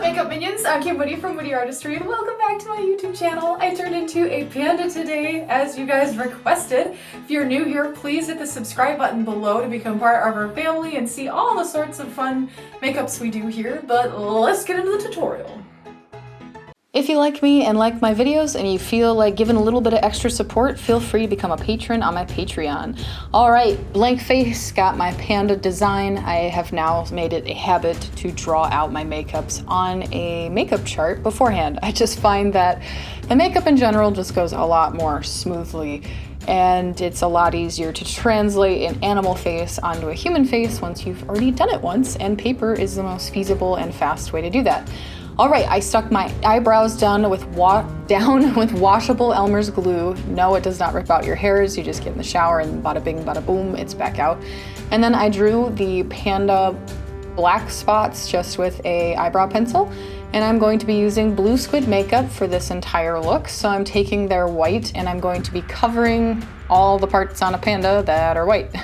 makeup minions? I'm Witte from Witte Artistry and welcome back to my YouTube channel. I turned into a panda today as you guys requested. If you're new here, please hit the subscribe button below to become part of our family and see all the sorts of fun makeups we do here, but let's get into the tutorial. If you like me and like my videos and you feel like giving a little bit of extra support, feel free to become a patron on my Patreon. Alright, blank face, got my panda design. I have now made it a habit to draw out my makeups on a makeup chart beforehand. I just find that the makeup in general just goes a lot more smoothly and it's a lot easier to translate an animal face onto a human face once you've already done it once, and paper is the most feasible and fast way to do that. All right, I stuck my eyebrows down with washable Elmer's glue. No, it does not rip out your hairs. You just get in the shower and bada bing, bada boom, it's back out. And then I drew the panda black spots just with a eyebrow pencil. And I'm going to be using Blue Squid makeup for this entire look. So I'm taking their white and I'm going to be covering all the parts on a panda that are white.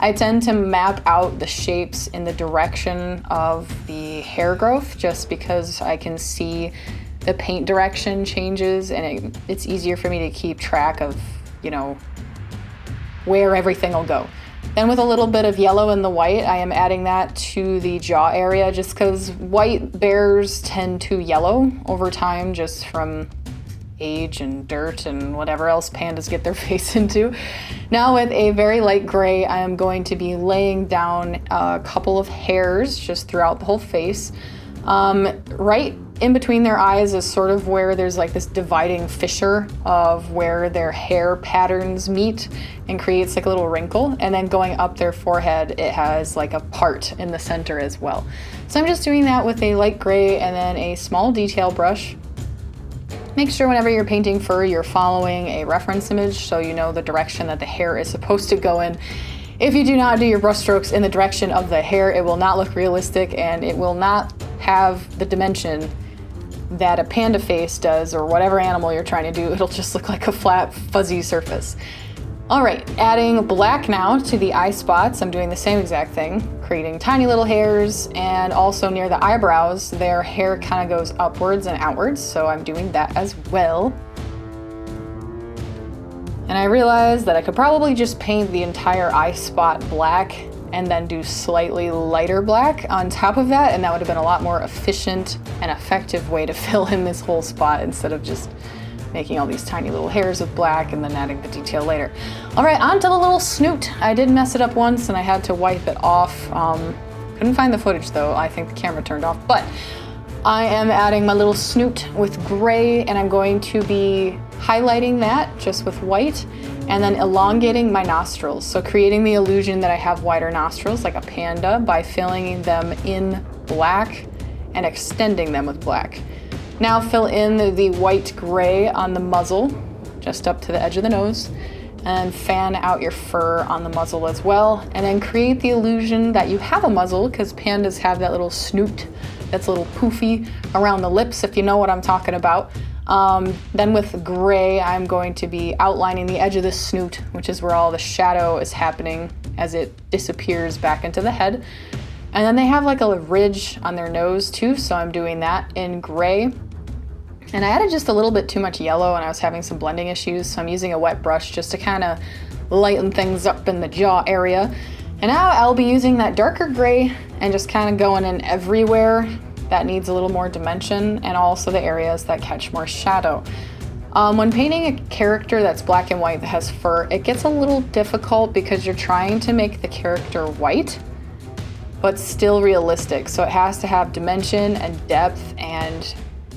I tend to map out the shapes in the direction of the hair growth just because I can see the paint direction changes and it's easier for me to keep track of, you know, where everything will go. Then with a little bit of yellow in the white, I am adding that to the jaw area just because white bears tend to yellow over time just from age and dirt and whatever else pandas get their face into. Now with a very light gray, I am going to be laying down a couple of hairs just throughout the whole face. Right in between their eyes is sort of where there's like this dividing fissure of where their hair patterns meet and creates like a little wrinkle. And then going up their forehead, it has like a part in the center as well. So I'm just doing that with a light gray and then a small detail brush. Make sure whenever you're painting fur, you're following a reference image so you know the direction that the hair is supposed to go in. If you do not do your brush strokes in the direction of the hair, it will not look realistic and it will not have the dimension that a panda face does or whatever animal you're trying to do. It'll just look like a flat, fuzzy surface. All right, adding black now to the eye spots. I'm doing the same exact thing, creating tiny little hairs, and also near the eyebrows, their hair kind of goes upwards and outwards, so I'm doing that as well. And I realized that I could probably just paint the entire eye spot black and then do slightly lighter black on top of that, and that would have been a lot more efficient and effective way to fill in this whole spot instead of just making all these tiny little hairs with black and then adding the detail later. All right, on to the little snoot. I did mess it up once and I had to wipe it off. Couldn't find the footage though. I think the camera turned off, but I am adding my little snoot with gray and I'm going to be highlighting that just with white and then elongating my nostrils. So creating the illusion that I have wider nostrils like a panda by filling them in black and extending them with black. Now fill in the white gray on the muzzle, just up to the edge of the nose, and fan out your fur on the muzzle as well. And then create the illusion that you have a muzzle, because pandas have that little snoot that's a little poofy around the lips, if you know what I'm talking about. Then with gray, I'm going to be outlining the edge of the snoot, which is where all the shadow is happening as it disappears back into the head. And then they have like a ridge on their nose too, so I'm doing that in gray. And I added just a little bit too much yellow and I was having some blending issues, so I'm using a wet brush just to kind of lighten things up in the jaw area. And now I'll be using that darker gray and just kind of going in everywhere that needs a little more dimension and also the areas that catch more shadow. When painting a character that's black and white that has fur, it gets a little difficult because you're trying to make the character white but still realistic. So it has to have dimension and depth, and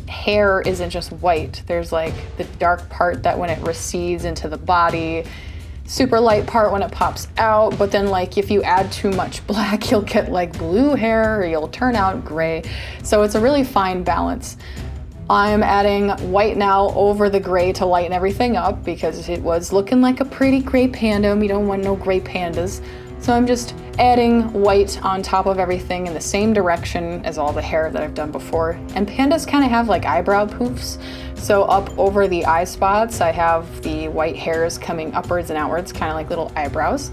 hair isn't just white. There's like the dark part that when it recedes into the body, super light part when it pops out, but then like if you add too much black, you'll get like blue hair or you'll turn out gray. So it's a really fine balance. I'm adding white now over the gray to lighten everything up because it was looking like a pretty gray panda and we don't want no gray pandas. So I'm just adding white on top of everything in the same direction as all the hair that I've done before. And pandas kind of have like eyebrow poofs. So up over the eye spots, I have the white hairs coming upwards and outwards, kind of like little eyebrows.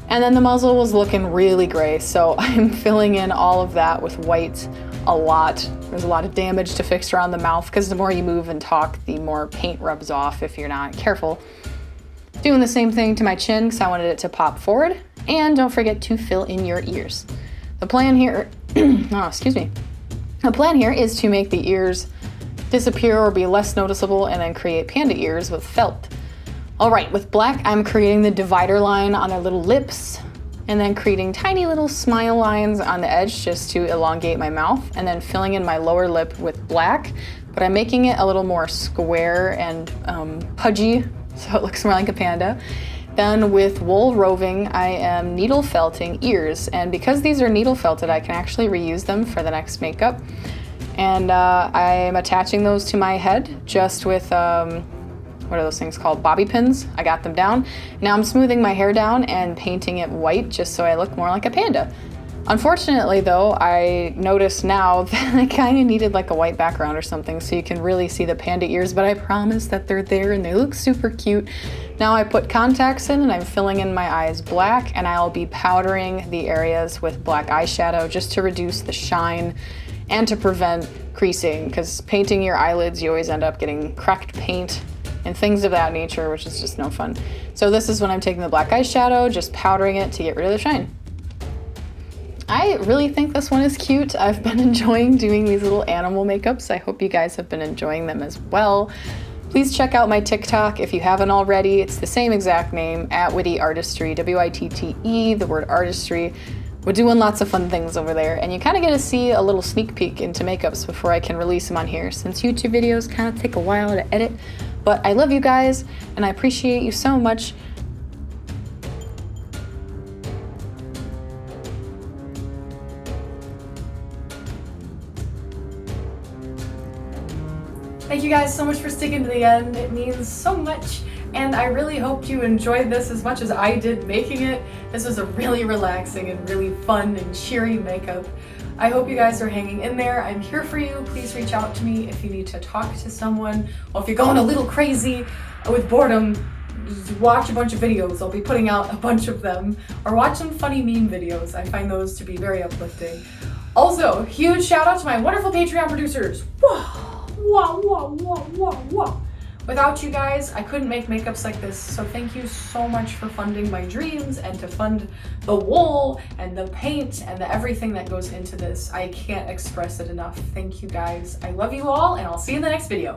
And then the muzzle was looking really gray, so I'm filling in all of that with white a lot. There's a lot of damage to fix around the mouth because the more you move and talk, the more paint rubs off if you're not careful. Doing the same thing to my chin because I wanted it to pop forward. And don't forget to fill in your ears. The plan here, oh, excuse me. The plan here is to make the ears disappear or be less noticeable and then create panda ears with felt. All right, with black, I'm creating the divider line on their little lips and then creating tiny little smile lines on the edge just to elongate my mouth, and then filling in my lower lip with black, but I'm making it a little more square and pudgy so it looks more like a panda. Then with wool roving, I am needle felting ears, and because these are needle felted, I can actually reuse them for the next makeup. And I'm attaching those to my head just with, what are those things called? Bobby pins. I got them down. Now I'm smoothing my hair down and painting it white just so I look more like a panda. Unfortunately though, I notice now that I kind of needed like a white background or something so you can really see the panda ears, but I promise that they're there and they look super cute. Now I put contacts in and I'm filling in my eyes black, and I'll be powdering the areas with black eyeshadow just to reduce the shine and to prevent creasing, because painting your eyelids, you always end up getting cracked paint and things of that nature, which is just no fun. So this is when I'm taking the black eyeshadow, just powdering it to get rid of the shine. I really think this one is cute. I've been enjoying doing these little animal makeups. I hope you guys have been enjoying them as well. Please check out my TikTok if you haven't already. It's the same exact name, at Witte Artistry, W-I-T-T-E, the word artistry. We're doing lots of fun things over there, and you kind of get to see a little sneak peek into makeups before I can release them on here, since YouTube videos kind of take a while to edit. But I love you guys, and I appreciate you so much. Thank you guys so much for sticking to the end. It means so much, and I really hope you enjoyed this as much as I did making it. This was a really relaxing and really fun and cheery makeup. I hope you guys are hanging in there. I'm here for you. Please reach out to me if you need to talk to someone, or if you're going a little crazy with boredom, just watch a bunch of videos. I'll be putting out a bunch of them, or watch some funny meme videos. I find those to be very uplifting. Also, huge shout out to my wonderful Patreon producers. Without you guys, I couldn't make makeups like this, so thank you so much for funding my dreams and to fund the wool and the paint and the everything that goes into this. I can't express it enough. Thank you guys. I love you all, and I'll see you in the next video.